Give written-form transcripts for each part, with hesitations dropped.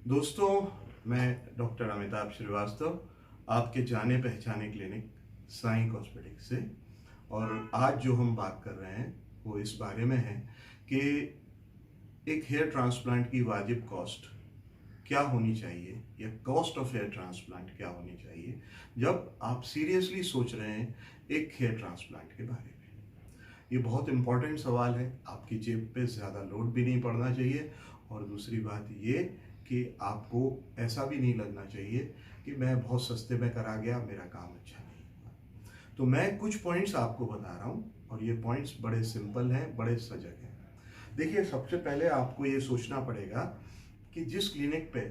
दोस्तों, मैं डॉक्टर अमिताभ श्रीवास्तव, आपके जाने पहचाने क्लिनिक साईं कॉस्मेटिक्स से। और आज जो हम बात कर रहे हैं वो इस बारे में है कि एक हेयर ट्रांसप्लांट की वाजिब कॉस्ट क्या होनी चाहिए या कॉस्ट ऑफ हेयर ट्रांसप्लांट क्या होनी चाहिए जब आप सीरियसली सोच रहे हैं एक हेयर ट्रांसप्लांट के बारे में। ये बहुत इम्पॉर्टेंट सवाल है। आपकी जेब पे ज़्यादा लोड भी नहीं पड़ना चाहिए, और दूसरी बात ये कि आपको ऐसा भी नहीं लगना चाहिए कि मैं बहुत सस्ते में करा गया, मेरा काम अच्छा नहीं हुआ। तो मैं कुछ पॉइंट्स आपको बता रहा हूँ, और ये पॉइंट्स बड़े सिंपल हैं, बड़े सजग हैं। देखिए, सबसे पहले आपको ये सोचना पड़ेगा कि जिस क्लिनिक पे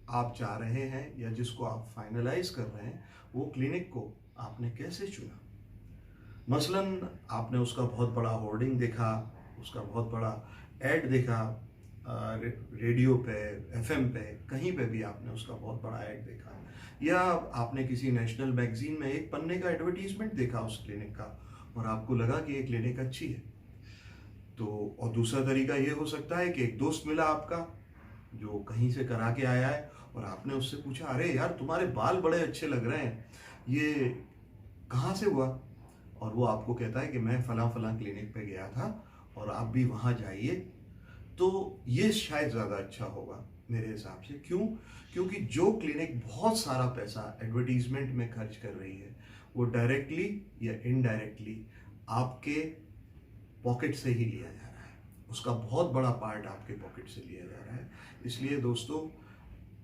आप जा रहे हैं या जिसको आप फाइनलाइज कर रहे हैं, वो क्लिनिक को आपने कैसे चुना। मसलन आपने उसका बहुत बड़ा होर्डिंग देखा, उसका बहुत बड़ा ऐड देखा, रेडियो पे, एफएम पे, कहीं पे भी आपने उसका बहुत बड़ा ऐड देखा, या आपने किसी नेशनल मैगजीन में एक पन्ने का एडवर्टीजमेंट देखा उस क्लिनिक का और आपको लगा कि ये क्लिनिक अच्छी है। तो और दूसरा तरीका ये हो सकता है कि एक दोस्त मिला आपका जो कहीं से करा के आया है, और आपने उससे पूछा, अरे यार तुम्हारे बाल बड़े अच्छे लग रहे हैं, ये कहाँ से हुआ। और वो आपको कहता है कि मैं फलां फलां क्लिनिक पे गया था और आप भी वहाँ जाइए। तो ये शायद ज़्यादा अच्छा होगा मेरे हिसाब से। क्यों? क्योंकि जो क्लिनिक बहुत सारा पैसा एडवर्टीजमेंट में खर्च कर रही है, वो डायरेक्टली या इनडायरेक्टली आपके पॉकेट से ही लिया जा रहा है। उसका बहुत बड़ा पार्ट आपके पॉकेट से लिया जा रहा है। इसलिए दोस्तों,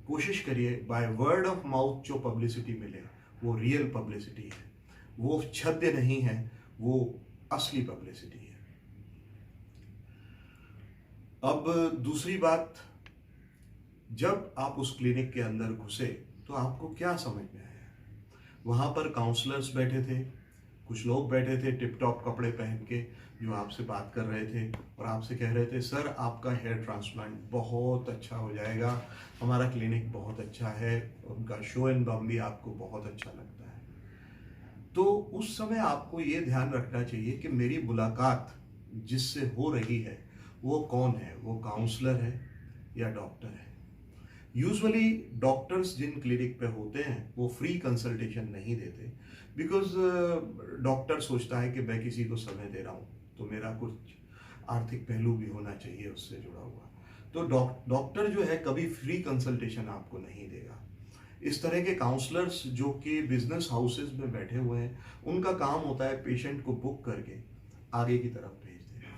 कोशिश करिए बाय वर्ड ऑफ माउथ जो पब्लिसिटी मिले वो रियल पब्लिसिटी है, वो छद्य नहीं है, वो असली पब्लिसिटी है। अब दूसरी बात, जब आप उस क्लिनिक के अंदर घुसे तो आपको क्या समझ में आया। वहाँ पर काउंसलर्स बैठे थे, कुछ लोग बैठे थे टिप टॉप कपड़े पहन के, जो आपसे बात कर रहे थे और आपसे कह रहे थे, सर आपका हेयर ट्रांसप्लांट बहुत अच्छा हो जाएगा, हमारा क्लिनिक बहुत अच्छा है, उनका शो एंड बम भी आपको बहुत अच्छा लगता है। तो उस समय आपको ये ध्यान रखना चाहिए कि मेरी मुलाकात जिससे हो रही है वो कौन है, वो काउंसलर है या डॉक्टर है। यूजुअली डॉक्टर्स जिन क्लिनिक पे होते हैं वो फ्री कंसल्टेशन नहीं देते, बिकॉज डॉक्टर सोचता है कि मैं किसी को समय दे रहा हूँ तो मेरा कुछ आर्थिक पहलू भी होना चाहिए उससे जुड़ा हुआ। तो डॉक्टर जो है कभी फ्री कंसल्टेशन आपको नहीं देगा। इस तरह के काउंसलर्स जो कि बिजनेस हाउसेज में बैठे हुए हैं, उनका काम होता है पेशेंट को बुक करके आगे की तरफ भेज देना।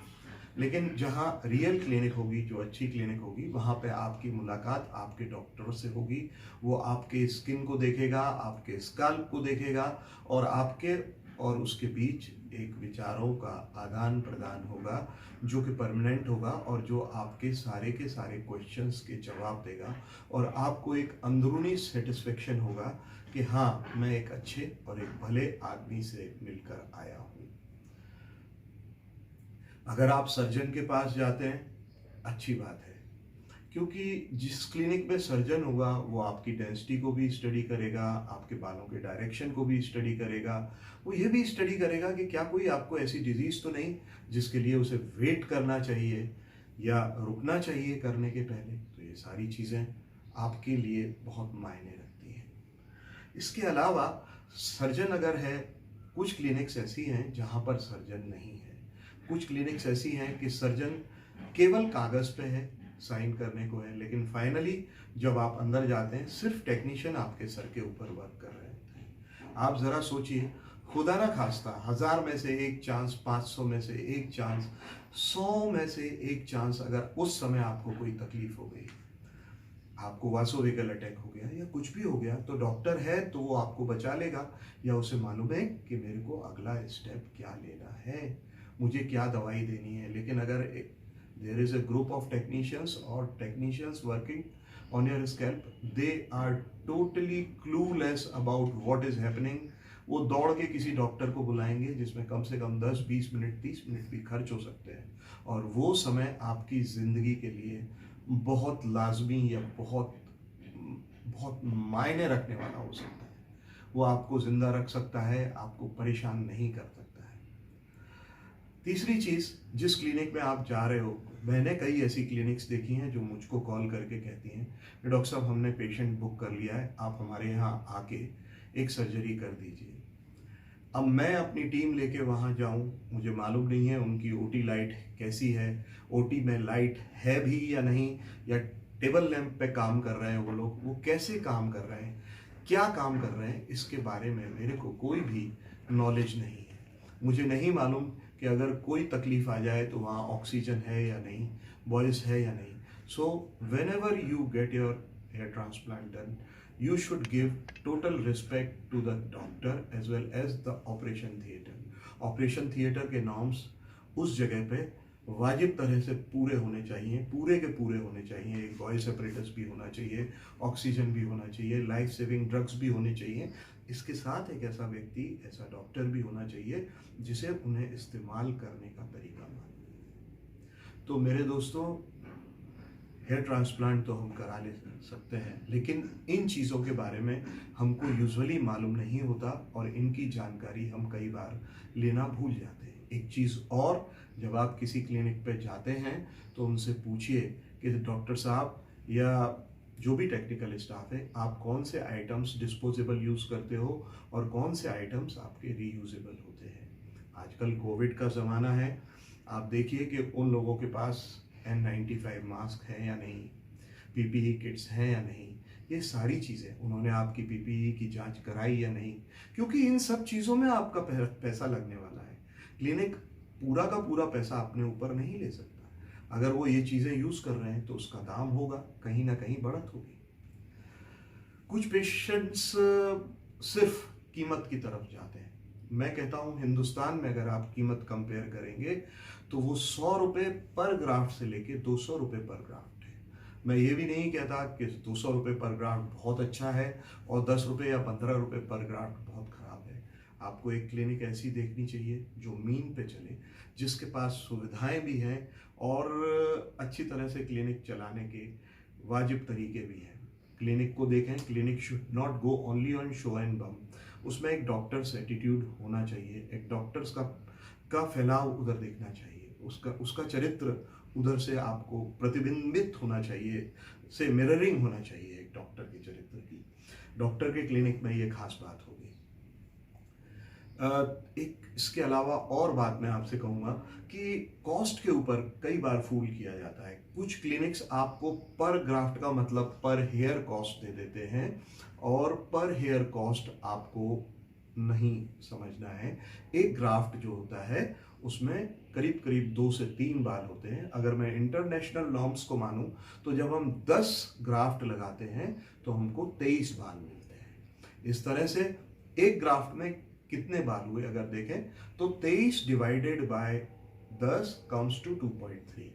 लेकिन जहाँ रियल क्लिनिक होगी, जो अच्छी क्लिनिक होगी, वहाँ पे आपकी मुलाकात आपके डॉक्टर से होगी। वो आपके स्किन को देखेगा, आपके स्कैल्प को देखेगा, और आपके और उसके बीच एक विचारों का आदान प्रदान होगा जो कि परमानेंट होगा, और जो आपके सारे के सारे क्वेश्चंस के जवाब देगा, और आपको एक अंदरूनी सेटिस्फेक्शन होगा कि हाँ, मैं एक अच्छे और एक भले आदमी से मिलकर आया हूँ। अगर आप सर्जन के पास जाते हैं, अच्छी बात है, क्योंकि जिस क्लिनिक में सर्जन होगा वो आपकी डेंसिटी को भी स्टडी करेगा, आपके बालों के डायरेक्शन को भी स्टडी करेगा, वो ये भी स्टडी करेगा कि क्या कोई आपको ऐसी डिजीज़ तो नहीं जिसके लिए उसे वेट करना चाहिए या रुकना चाहिए करने के पहले। तो ये सारी चीज़ें आपके लिए बहुत मायने रखती हैं। इसके अलावा सर्जन अगर है, कुछ क्लिनिक्स ऐसी हैं जहाँ पर सर्जन नहीं है, कुछ क्लिनिक्स ऐसी हैं कि सर्जन केवल कागज़ पे है, साइन करने को है, लेकिन फाइनली जब आप अंदर जाते हैं सिर्फ टेक्नीशियन आपके सर के ऊपर वर्क कर रहे होते हैं। आप ज़रा सोचिए, खुदा ना खास्ता 1000 में से एक चांस, 500 में से एक चांस, 100 में से एक चांस, अगर उस समय आपको कोई तकलीफ हो गई, आपको वासोवेगल अटैक हो गया या कुछ भी हो गया, तो डॉक्टर है तो वो आपको बचा लेगा, या उसे मालूम है कि मेरे को अगला स्टेप क्या लेना है, मुझे क्या दवाई देनी है। लेकिन अगर there is a group of technicians or technicians working on your scalp, they are totally clueless about what is happening. वो दौड़ के किसी डॉक्टर को बुलाएंगे जिसमें कम से कम 10, 20 मिनट, 30 मिनट भी खर्च हो सकते हैं, और वो समय आपकी ज़िंदगी के लिए बहुत लाजमी या बहुत बहुत मायने रखने वाला हो सकता है। वो आपको ज़िंदा रख सकता है, आपको परेशान नहीं कर सकता है। तीसरी चीज़, जिस क्लिनिक में आप जा रहे हो मैंने कई ऐसी क्लिनिक्स देखी हैं जो मुझको कॉल करके कहती हैं कि डॉक्टर साहब हमने पेशेंट बुक कर लिया है, आप हमारे यहाँ आके एक सर्जरी कर दीजिए। अब मैं अपनी टीम लेके वहाँ जाऊँ, मुझे मालूम नहीं है उनकी ओटी लाइट कैसी है, ओटी में लाइट है भी या नहीं, या टेबल लैंप पे काम कर रहे हैं वो लोग, वो कैसे काम कर रहे हैं, क्या काम कर रहे हैं, इसके बारे में मेरे को कोई भी नॉलेज नहीं है। मुझे नहीं मालूम कि अगर कोई तकलीफ आ जाए तो वहाँ ऑक्सीजन है या नहीं, वॉइस है या नहीं। So whenever you get your hair transplant done, you should give total respect to the doctor as well as the operation theater. Operation theatre के नॉर्म्स उस जगह पे वाजिब तरह से पूरे होने चाहिए, पूरे के पूरे होने चाहिए। एक वॉइस सेपरेटर्स भी होना चाहिए, ऑक्सीजन भी होना चाहिए, लाइफ सेविंग ड्रग्स भी होने चाहिए। इसके साथ एक ऐसा व्यक्ति, ऐसा डॉक्टर भी होना चाहिए जिसे उन्हें इस्तेमाल करने का तरीका मालूम। तो मेरे दोस्तों, हेयर ट्रांसप्लांट तो हम करा ले सकते हैं, लेकिन इन चीज़ों के बारे में हमको यूजुअली मालूम नहीं होता और इनकी जानकारी हम कई बार लेना भूल जाते हैं। एक चीज़ और, जब आप किसी क्लिनिक पे जाते हैं तो उनसे पूछिए कि डॉक्टर साहब या जो भी टेक्निकल स्टाफ है, आप कौन से आइटम्स डिस्पोजेबल यूज़ करते हो और कौन से आइटम्स आपके रीयूजेबल होते हैं। आजकल कोविड का ज़माना है, आप देखिए कि उन लोगों के पास N95 मास्क है या नहीं, PPE किट्स हैं या नहीं, ये सारी चीज़ें, उन्होंने आपकी PPE की जांच कराई या नहीं, क्योंकि इन सब चीज़ों में आपका पैसा लगने वाला है। क्लिनिक पूरा का पूरा पैसा अपने ऊपर नहीं ले सकता। अगर वो ये चीज़ें यूज़ कर रहे हैं तो उसका दाम होगा, कहीं ना कहीं बढ़त होगी। कुछ पेशेंट्स सिर्फ कीमत की तरफ जाते हैं। मैं कहता हूँ हिंदुस्तान में अगर आप कीमत कंपेयर करेंगे तो वो 100 रुपये पर ग्राफ्ट से लेके 200 रुपये पर ग्राफ्ट है। मैं ये भी नहीं कहता कि 200 रुपये पर ग्राफ्ट बहुत अच्छा है और 10 रुपये या 15 रुपये पर ग्राफ्ट बहुत ख़राब है। आपको एक क्लिनिक ऐसी देखनी चाहिए जो मीन पे चले, जिसके पास सुविधाएं भी हैं और अच्छी तरह से क्लिनिक चलाने के वाजिब तरीके भी हैं। क्लिनिक को देखें, clinic should not go only on show and बम। उसमें एक डॉक्टर्स एटीट्यूड होना चाहिए, एक डॉक्टर्स का फैलाव उधर देखना चाहिए, उसका चरित्र उधर से आपको प्रतिबिंबित होना चाहिए, से मिररिंग होना चाहिए एक डॉक्टर के चरित्र की। डॉक्टर के क्लिनिक में ये खास बात होगी। एक इसके अलावा और बात मैं आपसे कहूँगा कि कॉस्ट के ऊपर कई बार फूल किया जाता है। कुछ क्लिनिक्स आपको पर ग्राफ्ट का मतलब पर हेयर कॉस्ट दे देते हैं और पर हेयर कॉस्ट आपको नहीं समझना है। एक ग्राफ्ट जो होता है उसमें करीब करीब 2 से 3 बाल होते हैं। अगर मैं इंटरनेशनल नॉर्म्स को मानूं तो जब हम 10 ग्राफ्ट लगाते हैं तो हमको 23 बाल मिलते हैं। इस तरह से एक ग्राफ्ट में कितने बाल हुए अगर देखें तो 23 डिवाइडेड बाय 10 कम्स टू 2.3।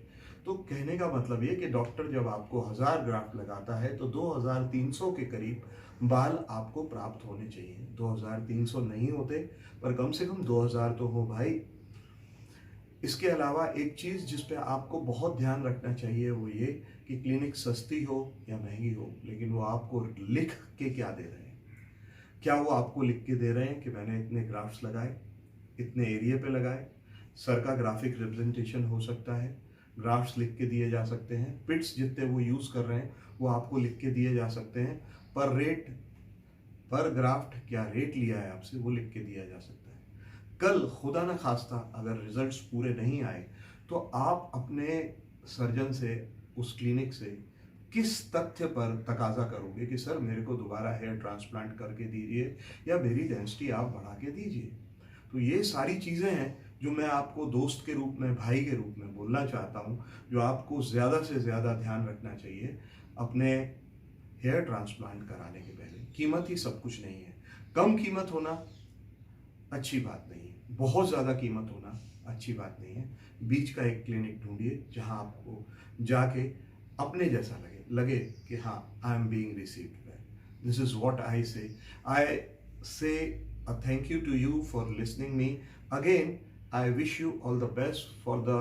तो कहने का मतलब ये कि डॉक्टर जब आपको 1000 ग्राफ्ट लगाता है तो 2300 के करीब बाल आपको प्राप्त होने चाहिए। 2300 नहीं होते पर कम से कम 2000 तो हो भाई। इसके अलावा एक चीज़ जिस पे आपको बहुत ध्यान रखना चाहिए वो ये कि क्लिनिक सस्ती हो या महंगी हो, लेकिन वो आपको लिख के क्या दे रहे हैं। क्या वो आपको लिख के दे रहे हैं कि मैंने इतने ग्राफ्ट्स लगाए, इतने एरिया पे लगाए। सर का ग्राफिक रिप्रेजेंटेशन हो सकता है, ग्राफ्ट्स लिख के दिए जा सकते हैं, पिट्स जितने वो यूज़ कर रहे हैं वो आपको लिख के दिए जा सकते हैं, पर ग्राफ्ट क्या रेट लिया है आपसे वो लिख के दिया जा सकता है। कल खुदा न खास्ता अगर रिजल्ट्स पूरे नहीं आए तो आप अपने सर्जन से, उस क्लिनिक से किस तथ्य पर तकाजा करोगे कि सर मेरे को दोबारा हेयर ट्रांसप्लांट करके दीजिए या मेरी डेंसिटी आप बढ़ा के दीजिए। तो ये सारी चीज़ें हैं जो मैं आपको दोस्त के रूप में, भाई के रूप में बोलना चाहता हूँ, जो आपको ज़्यादा से ज़्यादा ध्यान रखना चाहिए अपने हेयर ट्रांसप्लांट कराने के पहले। कीमत ही सब कुछ नहीं है। कम कीमत होना अच्छी बात नहीं है, बहुत ज़्यादा कीमत होना अच्छी बात नहीं है। बीच का एक क्लिनिक ढूंढिए जहां आपको जाके अपने जैसा लगे कि हाँ, I am being received well. This is what I से a thank you to you for listening me. Again, I wish you all the best for the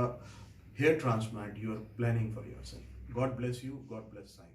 hair transplant you are planning for yourself. God bless you. God bless Sai.